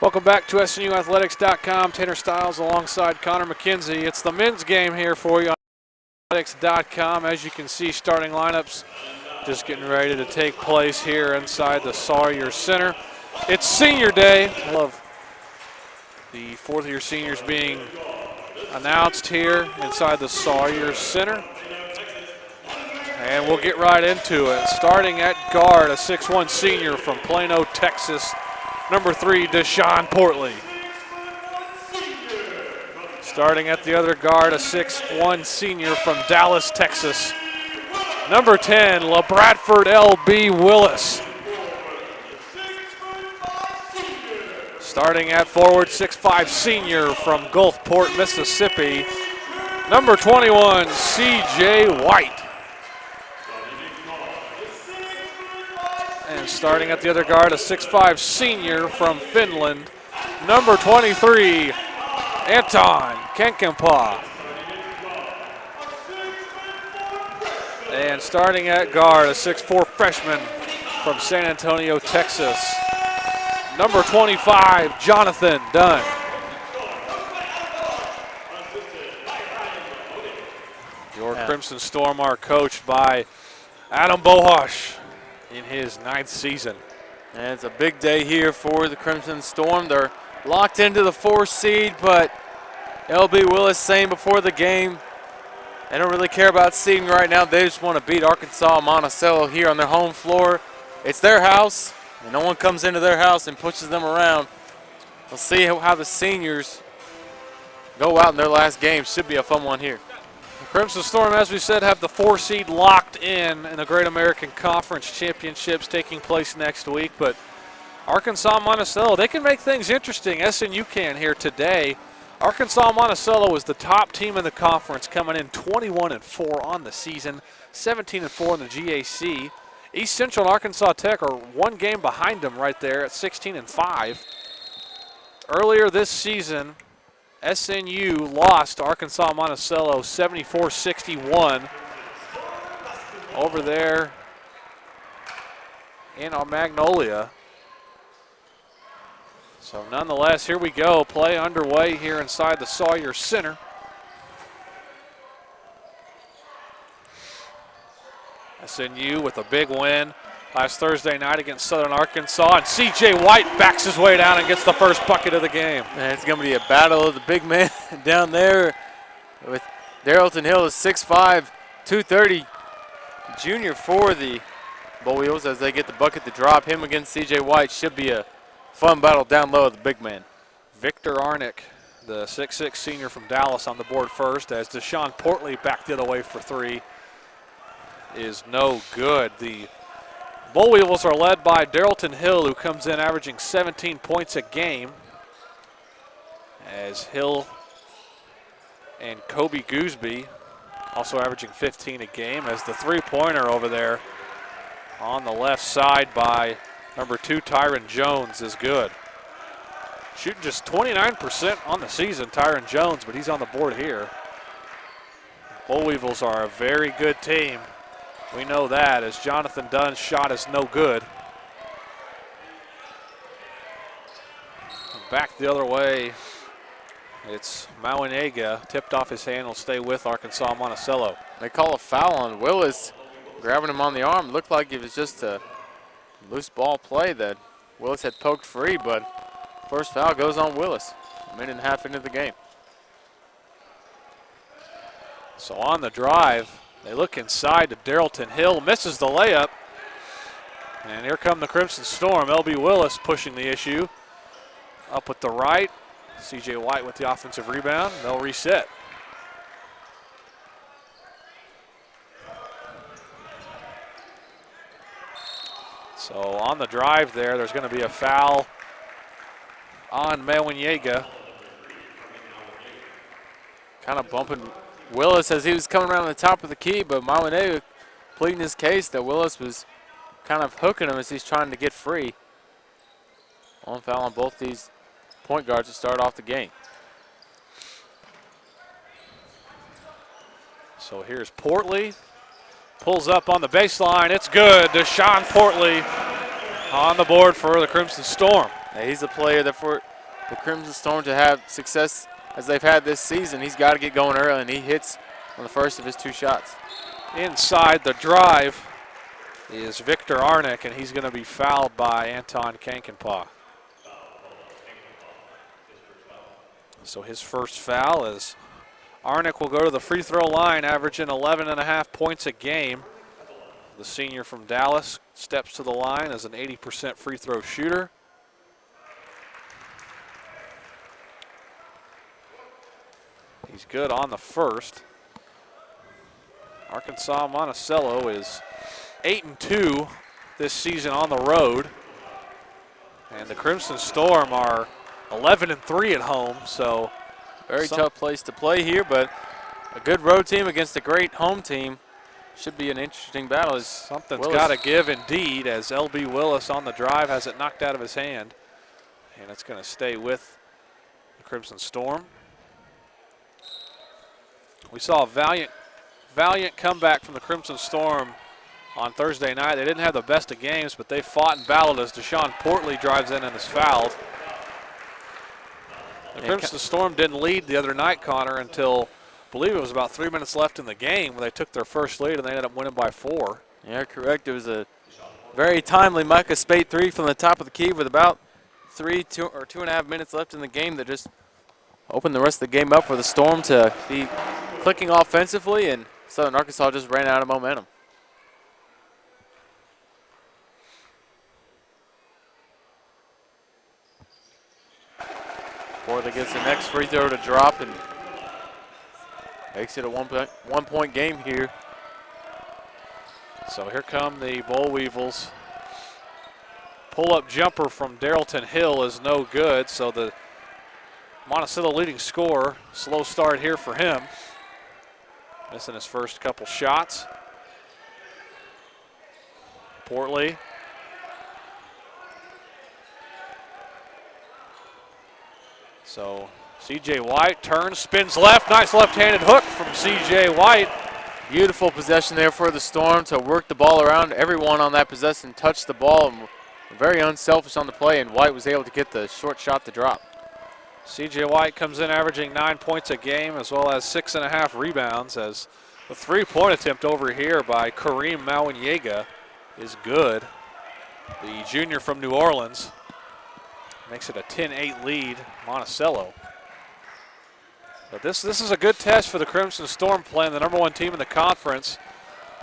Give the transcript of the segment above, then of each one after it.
Welcome back to SNUathletics.com. Tanner Stiles alongside Connor McKenzie. It's the men's game here for you on athletics.com. As you can see, starting lineups just getting ready to take place here inside the Sawyer Center. It's senior day. I love the fourth-year seniors being announced here inside the Sawyer Center. And we'll get right into it. Starting at guard, a 6'1 senior from Plano, Texas, number 3, Deshaun Portley. Starting at the other guard, a 6'1 senior from Dallas, Texas, number 10, LaBradford L.B. Willis. Starting at forward, 6'5 senior from Gulfport, Mississippi, number 21, C.J. White. And starting at the other guard, a 6'5 senior from Finland, number 23, Anton Kenkenpää. And starting at guard, a 6'4 freshman from San Antonio, Texas, number 25, Jonathan Dunn. Your Crimson Storm are coached by Adam Bohosh in his 9th season. And it's a big day here for the Crimson Storm. They're locked into the 4th seed, but L.B. Willis saying before the game, they don't really care about seeding right now. They just want to beat Arkansas Monticello here on their home floor. It's their house, and no one comes into their house and pushes them around. We'll see how the seniors go out in their last game. Should be a fun one here. Crimson Storm, as we said, have the 4 seed locked in the Great American Conference Championships taking place next week. But Arkansas Monticello, they can make things interesting. SNU can here today. Arkansas Monticello is the top team in the conference, coming in 21-4 on the season, 17-4 in the GAC. East Central and Arkansas Tech are 1 game behind them right there at 16-5. Earlier this season, SNU lost to Arkansas Monticello 74-61 over there in Magnolia. So nonetheless, here we go. Play underway here inside the Sawyer Center. SNU with a big win last Thursday night against Southern Arkansas, and C.J. White backs his way down and gets the first bucket of the game. And it's going to be a battle of the big men down there with Darrellton Hill, is 6'5", 230 junior for the Bull Wheels as they get the bucket to drop. Him against C.J. White should be a fun battle down low of the big man. Victor Arnick, the 6'6 senior from Dallas, on the board first, as Deshaun Portley backed it away for 3 is no good. The Bull Weevils are led by Darrellton Hill, who comes in averaging 17 points a game, as Hill and Kobe Gooseby also averaging 15 a game, as the three-pointer over there on the left side by number 2, Tyron Jones, is good. Shooting just 29% on the season, Tyron Jones, but he's on the board here. Bull Weevils are a very good team. We know that, as Jonathan Dunn's shot is no good. Back the other way, it's Mauinega, tipped off his hand, will stay with Arkansas Monticello. They call a foul on Willis, grabbing him on the arm. Looked like it was just a loose ball play that Willis had poked free, but first foul goes on Willis, a minute and a half into the game. So on the drive, they look inside to Darrellton Hill, misses the layup. And here come the Crimson Storm. L.B. Willis pushing the issue. Up with the right. C.J. White with the offensive rebound. They'll reset. So on the drive there's going to be a foul on Mauinega. Kind of bumping Willis as he was coming around the top of the key, but Mauinega pleading his case that Willis was kind of hooking him as he's trying to get free. One foul on both these point guards to start off the game. So here's Portley. Pulls up on the baseline. It's good. Deshaun Portley on the board for the Crimson Storm. Now he's a player that the Crimson Storm to have success as they've had this season, he's got to get going early, and he hits on the first of his 2 shots. Inside the drive is Victor Arnick, and he's going to be fouled by Anton Kankenpaw. So his first foul is Arnick will go to the free throw line, averaging 11.5 points a game. The senior from Dallas steps to the line as an 80% free throw shooter. He's good on the first. Arkansas Monticello is 8-2 this season on the road. And the Crimson Storm are 11-3 at home, so very tough place to play here, but a good road team against a great home team. Should be an interesting battle. Something's got to give indeed, as L.B. Willis on the drive has it knocked out of his hand. And it's going to stay with the Crimson Storm. We saw a valiant comeback from the Crimson Storm on Thursday night. They didn't have the best of games, but they fought and battled as Deshaun Portley drives in and is fouled. The Crimson Storm didn't lead the other night, Connor, until I believe it was about 3 minutes left in the game when they took their first lead and they ended up winning by 4. Yeah, correct. It was a very timely Micah Spate 3 from the top of the key with about 2.5 minutes left in the game that just opened the rest of the game up for the Storm to be clicking offensively, and Southern Arkansas just ran out of momentum. Portley gets the next free throw to drop and makes it a one-point game here. So here come the Boll Weevils. Pull-up jumper from Darrellton Hill is no good, so the Monticello leading scorer. Slow start here for him. Missing his first couple shots. Portley. So C.J. White turns, spins left. Nice left-handed hook from C.J. White. Beautiful possession there for the Storm to work the ball around. Everyone on that possession touched the ball and were very unselfish on the play, and White was able to get the short shot to drop. C.J. White comes in averaging 9 points a game as well as 6.5 rebounds, as the three-point attempt over here by Kareem Mawanyega is good. The junior from New Orleans makes it a 10-8 lead, Monticello. But this is a good test for the Crimson Storm, playing the #1 team in the conference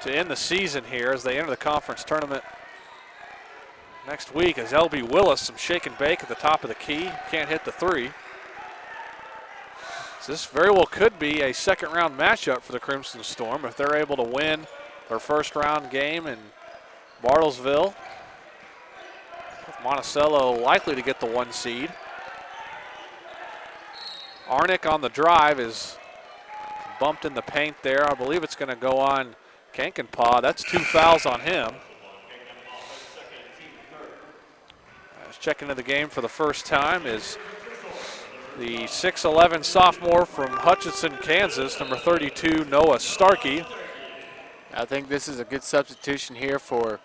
to end the season here as they enter the conference tournament next week. As L.B. Willis, some shake and bake at the top of the key, can't hit the three. So this very well could be a second-round matchup for the Crimson Storm if they're able to win their first-round game in Bartlesville. Monticello likely to get the 1 seed. Arnick on the drive is bumped in the paint there. I believe it's going to go on Kankenpaw. That's 2 fouls on him. Checking into the game for the first time is the 6'11 sophomore from Hutchinson, Kansas, number 32, Noah Starkey. I think this is a good substitution here for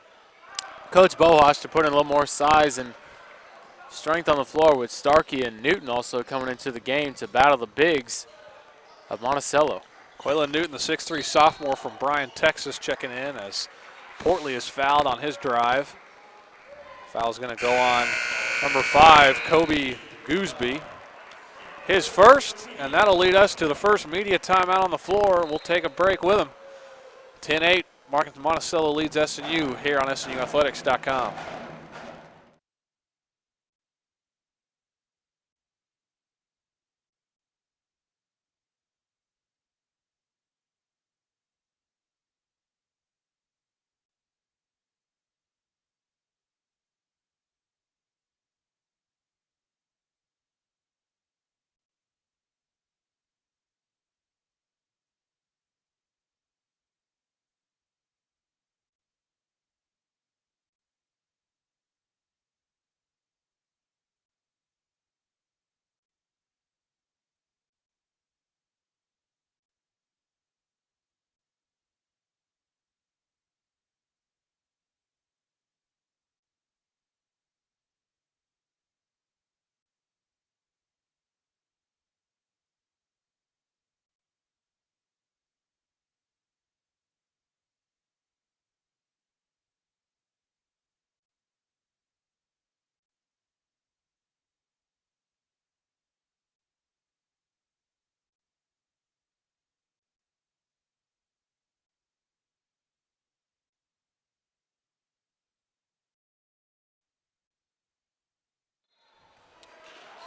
Coach Bohosh to put in a little more size and strength on the floor, with Starkey and Newton also coming into the game to battle the bigs of Monticello. Quaylen Newton, the 6'3 sophomore from Bryan, Texas, checking in as Portley is fouled on his drive. Foul's going to go on number 5, Kobe Gooseby. His first, and that'll lead us to the first media timeout on the floor. We'll take a break with him. 10-8, Monticello leads SNU here on SNUathletics.com.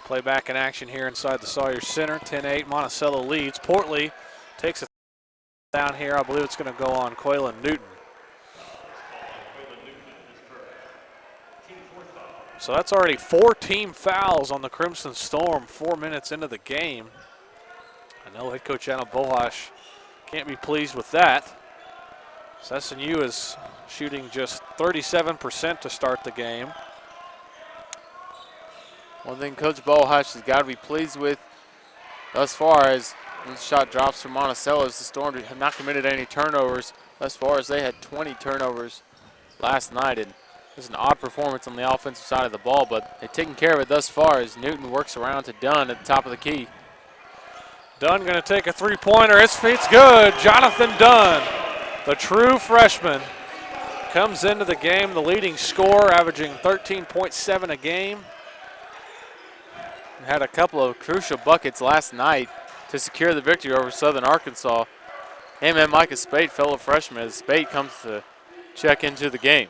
Play back in action here inside the Sawyer Center. 10-8, Monticello leads. Portley takes a down here. I believe it's going to go on Quaylen Newton. So that's already 4 team fouls on the Crimson Storm 4 minutes into the game. I know head coach Anna Bohash can't be pleased with that. So SNU is shooting just 37% to start the game. One thing Coach Bohash has got to be pleased with thus far as the shot drops from Monticello is the Storm have not committed any turnovers thus far as they had 20 turnovers last night. And it's an odd performance on the offensive side of the ball, but they've taken care of it thus far as Newton works around to Dunn at the top of the key. Dunn going to take a three-pointer. It's good. Jonathan Dunn, the true freshman, comes into the game, the leading scorer, averaging 13.7 a game. Had a couple of crucial buckets last night to secure the victory over Southern Arkansas. Him and Micah Spate, fellow freshman, as Spate comes to check into the game.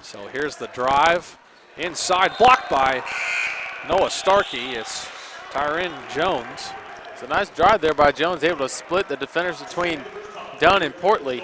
So here's the drive. Inside, blocked by Noah Starkey. It's Tyron Jones. It's a nice drive there by Jones, able to split the defenders between Dunn and Portley.